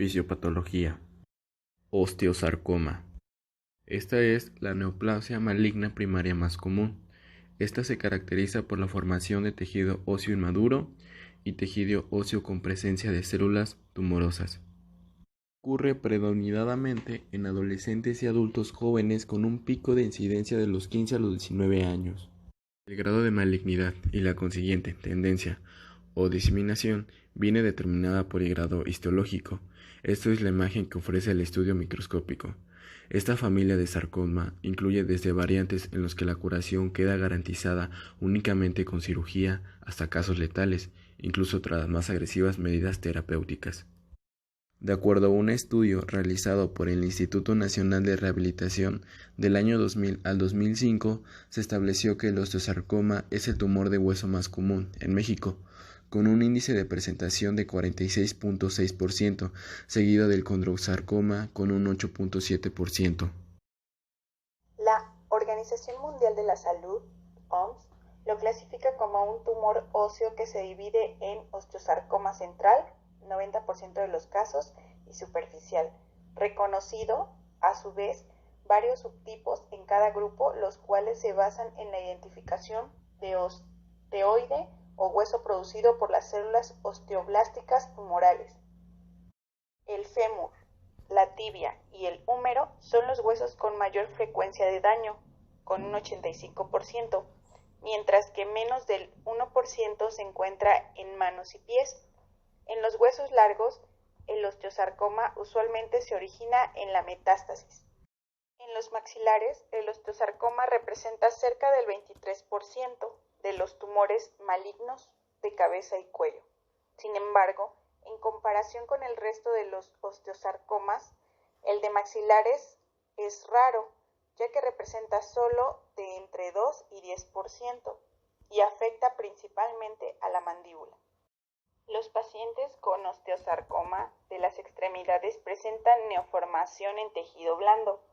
Fisiopatología. Osteosarcoma. Esta es la neoplasia maligna primaria más común. Esta se caracteriza por la formación de tejido óseo inmaduro y tejido óseo con presencia de células tumorosas. Ocurre predominantemente en adolescentes y adultos jóvenes con un pico de incidencia de los 15 a los 19 años. El grado de malignidad y la consiguiente tendencia o diseminación viene determinada por el grado histológico. Esto es la imagen que ofrece el estudio microscópico. Esta familia de sarcoma incluye desde variantes en los que la curación queda garantizada únicamente con cirugía hasta casos letales, incluso tras más agresivas medidas terapéuticas. De acuerdo a un estudio realizado por el Instituto Nacional de Rehabilitación del año 2000 al 2005, se estableció que el osteosarcoma es el tumor de hueso más común en México, con un índice de presentación de 46.6%, seguido del condrosarcoma con un 8.7%. La Organización Mundial de la Salud, OMS, lo clasifica como un tumor óseo que se divide en osteosarcoma central, 90% de los casos, y superficial, reconocido, a su vez, varios subtipos en cada grupo, los cuales se basan en la identificación de osteoide o hueso producido por las células osteoblásticas tumorales. El fémur, la tibia y el húmero son los huesos con mayor frecuencia de daño, con un 85%, mientras que menos del 1% se encuentra en manos y pies. En los huesos largos, el osteosarcoma usualmente se origina en la metástasis. En los maxilares, el osteosarcoma representa cerca del 23% de los tumores malignos de cabeza y cuello. Sin embargo, en comparación con el resto de los osteosarcomas, el de maxilares es raro, ya que representa solo de entre 2 y 10% y afecta principalmente a la mandíbula. Los pacientes con osteosarcoma de las extremidades presentan neoformación en tejido blando.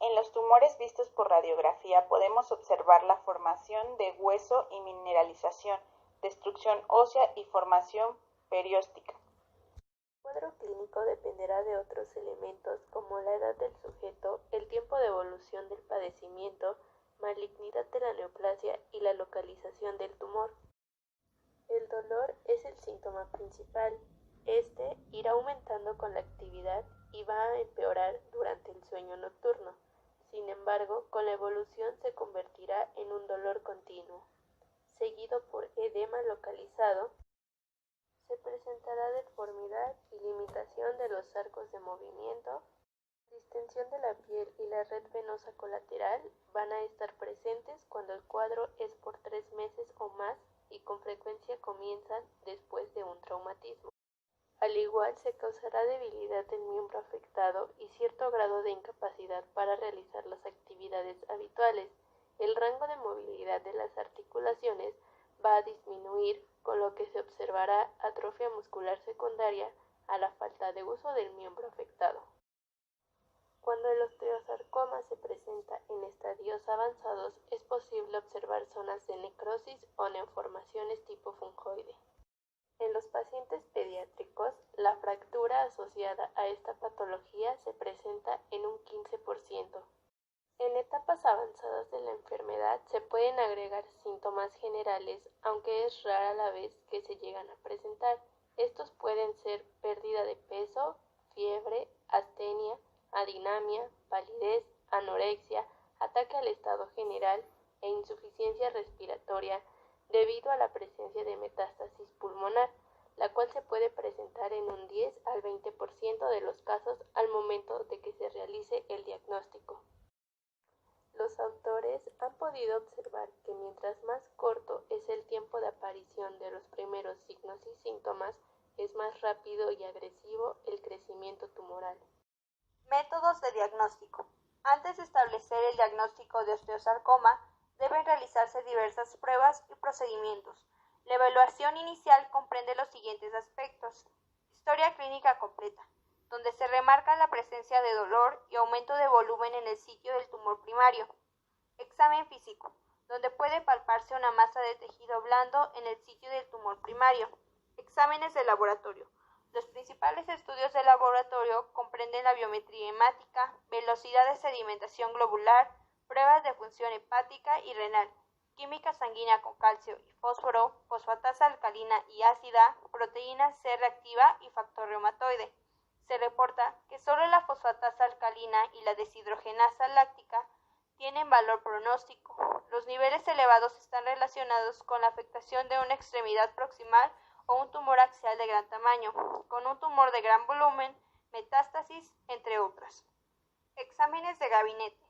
En los tumores vistos por radiografía podemos observar la formación de hueso y mineralización, destrucción ósea y formación perióstica. El cuadro clínico dependerá de otros elementos como la edad del sujeto, el tiempo de evolución del padecimiento, malignidad de la neoplasia y la localización del tumor. El dolor es el síntoma principal. Este irá aumentando con la actividad y va a empeorar durante el sueño nocturno. Sin embargo, con la evolución se convertirá en un dolor continuo, seguido por edema localizado. Se presentará deformidad y limitación de los arcos de movimiento. La distensión de la piel y la red venosa colateral van a estar presentes cuando el cuadro es por 3 meses o más y con frecuencia comienzan después de un traumatismo. Al igual se causará debilidad del miembro afectado y cierto grado de incapacidad para realizar las actividades habituales. El rango de movilidad de las articulaciones va a disminuir, con lo que se observará atrofia muscular secundaria a la falta de uso del miembro afectado. Cuando el osteosarcoma se presenta en estadios avanzados, es posible observar zonas de necrosis o neoformaciones tipo fungoide. En los pacientes pediátricos, la fractura asociada a esta patología se presenta en un 15%. En etapas avanzadas de la enfermedad se pueden agregar síntomas generales, aunque es rara la vez que se llegan a presentar. Estos pueden ser pérdida de peso, fiebre, astenia, adinamia, palidez, anorexia, ataque al estado general e insuficiencia respiratoria debido a la presencia de metástasis pulmonar, la cual se puede presentar en un 10 al 20% de los casos al momento de que se realice el diagnóstico. Los autores han podido observar que mientras más corto es el tiempo de aparición de los primeros signos y síntomas, es más rápido y agresivo el crecimiento tumoral. Métodos de diagnóstico. Antes de establecer el diagnóstico de osteosarcoma, deben realizarse diversas pruebas y procedimientos. La evaluación inicial comprende los siguientes aspectos: historia clínica completa, donde se remarca la presencia de dolor y aumento de volumen en el sitio del tumor primario. Examen físico, donde puede palparse una masa de tejido blando en el sitio del tumor primario. Exámenes de laboratorio, Los principales estudios de laboratorio comprenden la biometría hemática, velocidad de sedimentación globular, pruebas de función hepática y renal, química sanguínea con calcio y fósforo, fosfatasa alcalina y ácida, proteína C reactiva y factor reumatoide. Se reporta que solo la fosfatasa alcalina y la deshidrogenasa láctica tienen valor pronóstico. Los niveles elevados están relacionados con la afectación de una extremidad proximal o un tumor axial de gran tamaño, con un tumor de gran volumen, metástasis, entre otras. Exámenes de gabinete.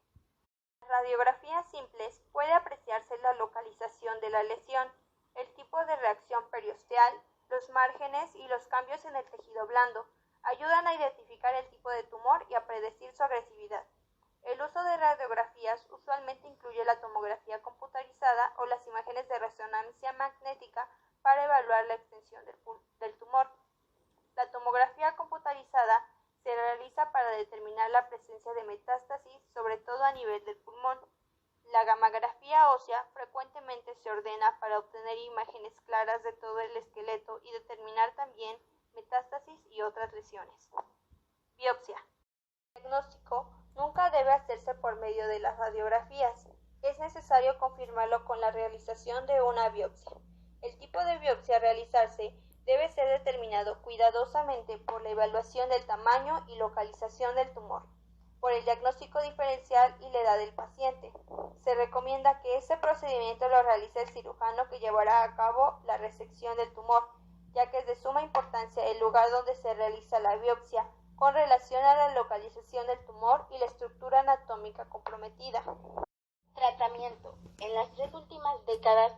En radiografías simples puede apreciarse la localización de la lesión, el tipo de reacción periosteal, los márgenes y los cambios en el tejido blando. Ayudan a identificar el tipo de tumor y a predecir su agresividad. El uso de radiografías usualmente incluye la tomografía computarizada o las imágenes de resonancia magnética para evaluar la extensión del tumor. La tomografía computarizada se realiza para determinar la presencia de metástasis, sobre todo a nivel del pulmón. La gammagrafía ósea frecuentemente se ordena para obtener imágenes claras de todo el esqueleto y determinar también metástasis y otras lesiones. Biopsia. El diagnóstico nunca debe hacerse por medio de las radiografías. Es necesario confirmarlo con la realización de una biopsia. El tipo de biopsia a realizarse debe ser determinado cuidadosamente por la evaluación del tamaño y localización del tumor, por el diagnóstico diferencial y la edad del paciente. Se recomienda que este procedimiento lo realice el cirujano que llevará a cabo la resección del tumor, ya que es de suma importancia el lugar donde se realiza la biopsia con relación a la localización del tumor y la estructura anatómica comprometida. Tratamiento. En las 3 últimas décadas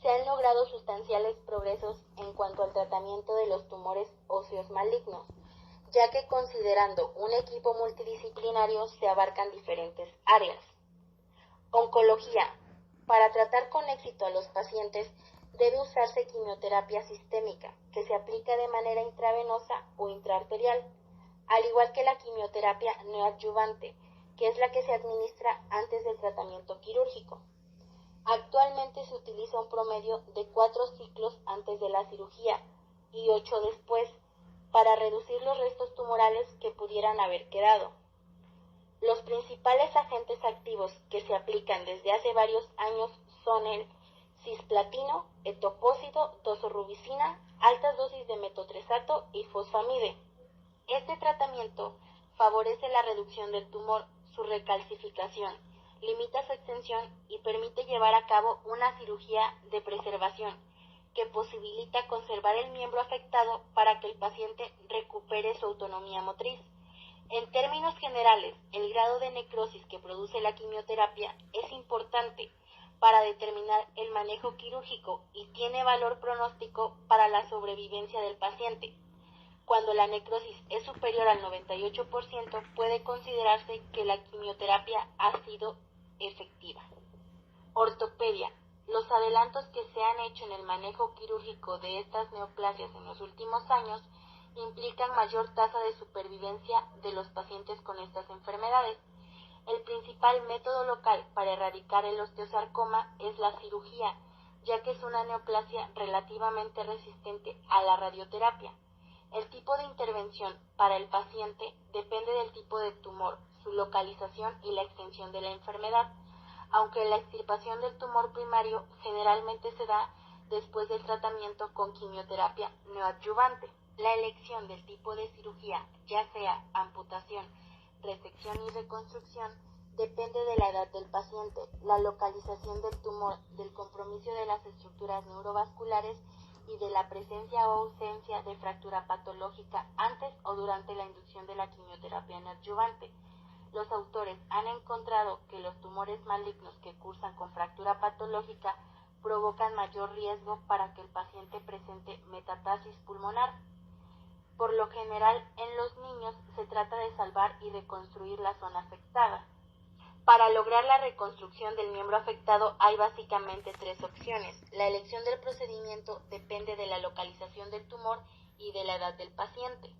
se han logrado sustanciales progresos en cuanto al tratamiento de los tumores óseos malignos, ya que considerando un equipo multidisciplinario se abarcan diferentes áreas. Oncología. Para tratar con éxito a los pacientes debe usarse quimioterapia sistémica, que se aplica de manera intravenosa o intraarterial, al igual que la quimioterapia neoadyuvante, que es la que se administra antes del tratamiento quirúrgico. Actualmente se utiliza un promedio de 4 ciclos antes de la cirugía y 8 después, para reducir los restos tumorales que pudieran haber quedado. Los principales agentes activos que se aplican desde hace varios años son el cisplatino, etopósido, doxorubicina, altas dosis de metotrexato y fosfamide. Este tratamiento favorece la reducción del tumor, su recalcificación, limita su extensión y permite llevar a cabo una cirugía de preservación que posibilita conservar el miembro afectado para que el paciente recupere su autonomía motriz. En términos generales, el grado de necrosis que produce la quimioterapia es importante para determinar el manejo quirúrgico y tiene valor pronóstico para la sobrevivencia del paciente. Cuando la necrosis es superior al 98%, puede considerarse que la quimioterapia ha sido efectiva. Ortopedia. Los adelantos que se han hecho en el manejo quirúrgico de estas neoplasias en los últimos años implican mayor tasa de supervivencia de los pacientes con estas enfermedades. El principal método local para erradicar el osteosarcoma es la cirugía, ya que es una neoplasia relativamente resistente a la radioterapia. El tipo de intervención para el paciente depende del tipo de tumor, su localización y la extensión de la enfermedad, aunque la extirpación del tumor primario generalmente se da después del tratamiento con quimioterapia neoadyuvante. La elección del tipo de cirugía, ya sea amputación, resección y reconstrucción, depende de la edad del paciente, la localización del tumor, del compromiso de las estructuras neurovasculares y de la presencia o ausencia de fractura patológica antes o durante la inducción de la quimioterapia neoadyuvante. Los autores han encontrado que los tumores malignos que cursan con fractura patológica provocan mayor riesgo para que el paciente presente metatasis pulmonar. Por lo general, en los niños se trata de salvar y reconstruir la zona afectada. Para lograr la reconstrucción del miembro afectado hay básicamente 3 opciones. La elección del procedimiento depende de la localización del tumor y de la edad del paciente.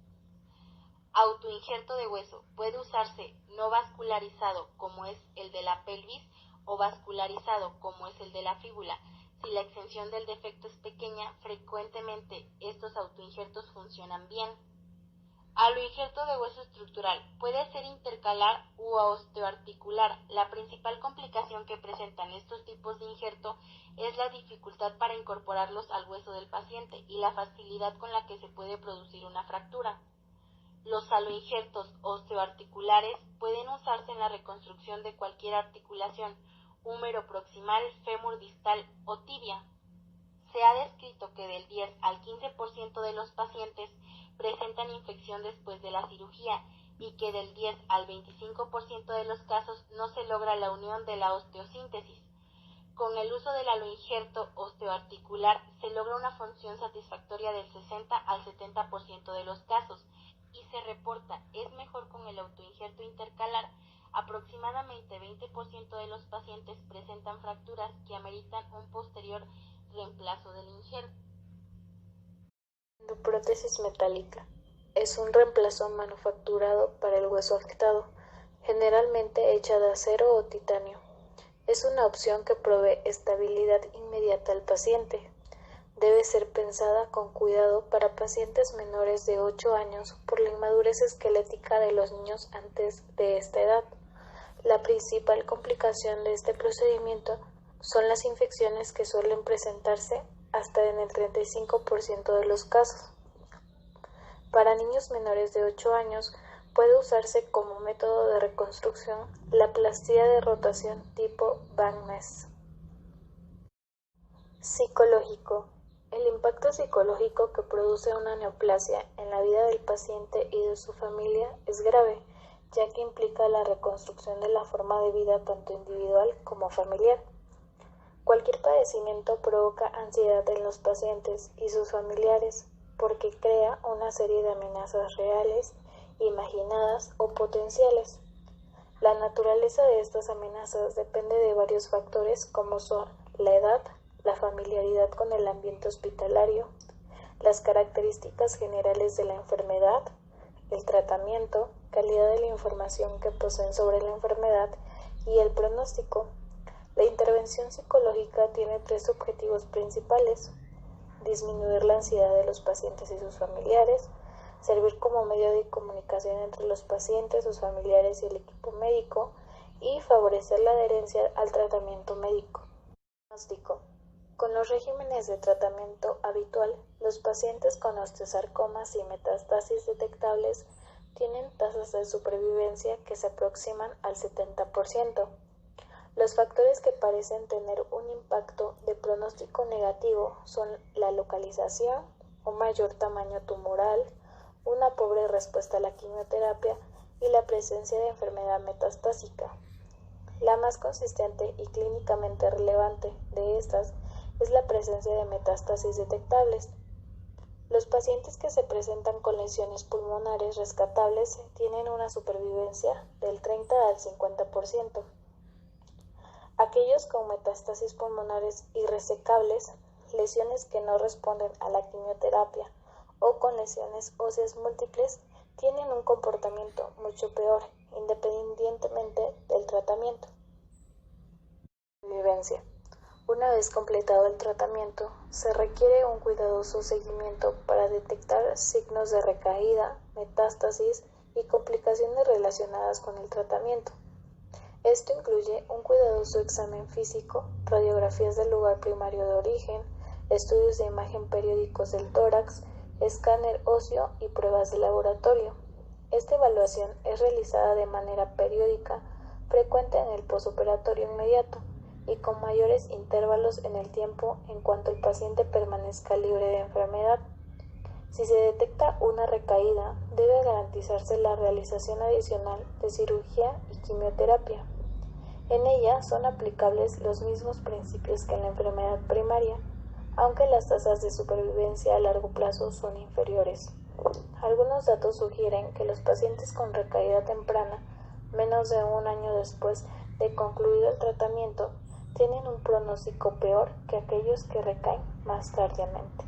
Autoinjerto de hueso puede usarse no vascularizado, como es el de la pelvis, o vascularizado, como es el de la fíbula. Si la extensión del defecto es pequeña, frecuentemente estos autoinjertos funcionan bien. Aloinjerto de hueso estructural. Puede ser intercalar u osteoarticular. La principal complicación que presentan estos tipos de injerto es la dificultad para incorporarlos al hueso del paciente y la facilidad con la que se puede producir una fractura. Los aloinjertos osteoarticulares pueden usarse en la reconstrucción de cualquier articulación, húmero proximal, fémur distal o tibia. Se ha descrito que del 10 al 15% de los pacientes presentan infección después de la cirugía y que del 10 al 25% de los casos no se logra la unión de la osteosíntesis. Con el uso del aloinjerto osteoarticular se logra una función satisfactoria del 60 al 70% de los casos y se reporta es mejor con el autoinjerto intercalar. Aproximadamente 20% de los pacientes presentan fracturas que ameritan un posterior reemplazo del injerto. Prótesis metálica. Es un reemplazo manufacturado para el hueso afectado, generalmente hecha de acero o titanio. Es una opción que provee estabilidad inmediata al paciente. Debe ser pensada con cuidado para pacientes menores de 8 años por la inmadurez esquelética de los niños antes de esta edad. La principal complicación de este procedimiento son las infecciones que suelen presentarse hasta en el 35% de los casos. Para niños menores de 8 años puede usarse como método de reconstrucción la plastía de rotación tipo Van-Ness. Psicológico. El impacto psicológico que produce una neoplasia en la vida del paciente y de su familia es grave, ya que implica la reconstrucción de la forma de vida tanto individual como familiar. Cualquier padecimiento provoca ansiedad en los pacientes y sus familiares porque crea una serie de amenazas reales, imaginadas o potenciales. La naturaleza de estas amenazas depende de varios factores como son la edad, la familiaridad con el ambiente hospitalario, las características generales de la enfermedad, el tratamiento, calidad de la información que poseen sobre la enfermedad y el pronóstico. La intervención psicológica tiene 3 objetivos principales: disminuir la ansiedad de los pacientes y sus familiares, servir como medio de comunicación entre los pacientes, sus familiares y el equipo médico, y favorecer la adherencia al tratamiento médico. Diagnóstico. Con los regímenes de tratamiento habitual, los pacientes con osteosarcomas y metástasis detectables tienen tasas de supervivencia que se aproximan al 70%. Los factores que parecen tener un impacto de pronóstico negativo son la localización, un mayor tamaño tumoral, una pobre respuesta a la quimioterapia y la presencia de enfermedad metastásica. La más consistente y clínicamente relevante de estas es la presencia de metástasis detectables. Los pacientes que se presentan con lesiones pulmonares rescatables tienen una supervivencia del 30 al 50%. Aquellos con metástasis pulmonares irresecables, lesiones que no responden a la quimioterapia o con lesiones óseas múltiples, tienen un comportamiento mucho peor, independientemente del tratamiento. Vivencia. Una vez completado el tratamiento, se requiere un cuidadoso seguimiento para detectar signos de recaída, metástasis y complicaciones relacionadas con el tratamiento. Esto incluye un cuidadoso examen físico, radiografías del lugar primario de origen, estudios de imagen periódicos del tórax, escáner óseo y pruebas de laboratorio. Esta evaluación es realizada de manera periódica, frecuente en el posoperatorio inmediato y con mayores intervalos en el tiempo en cuanto el paciente permanezca libre de enfermedad. Si se detecta una recaída, debe garantizarse la realización adicional de cirugía y quimioterapia. En ella son aplicables los mismos principios que en la enfermedad primaria, aunque las tasas de supervivencia a largo plazo son inferiores. Algunos datos sugieren que los pacientes con recaída temprana, menos de un año después de concluido el tratamiento, tienen un pronóstico peor que aquellos que recaen más tardíamente.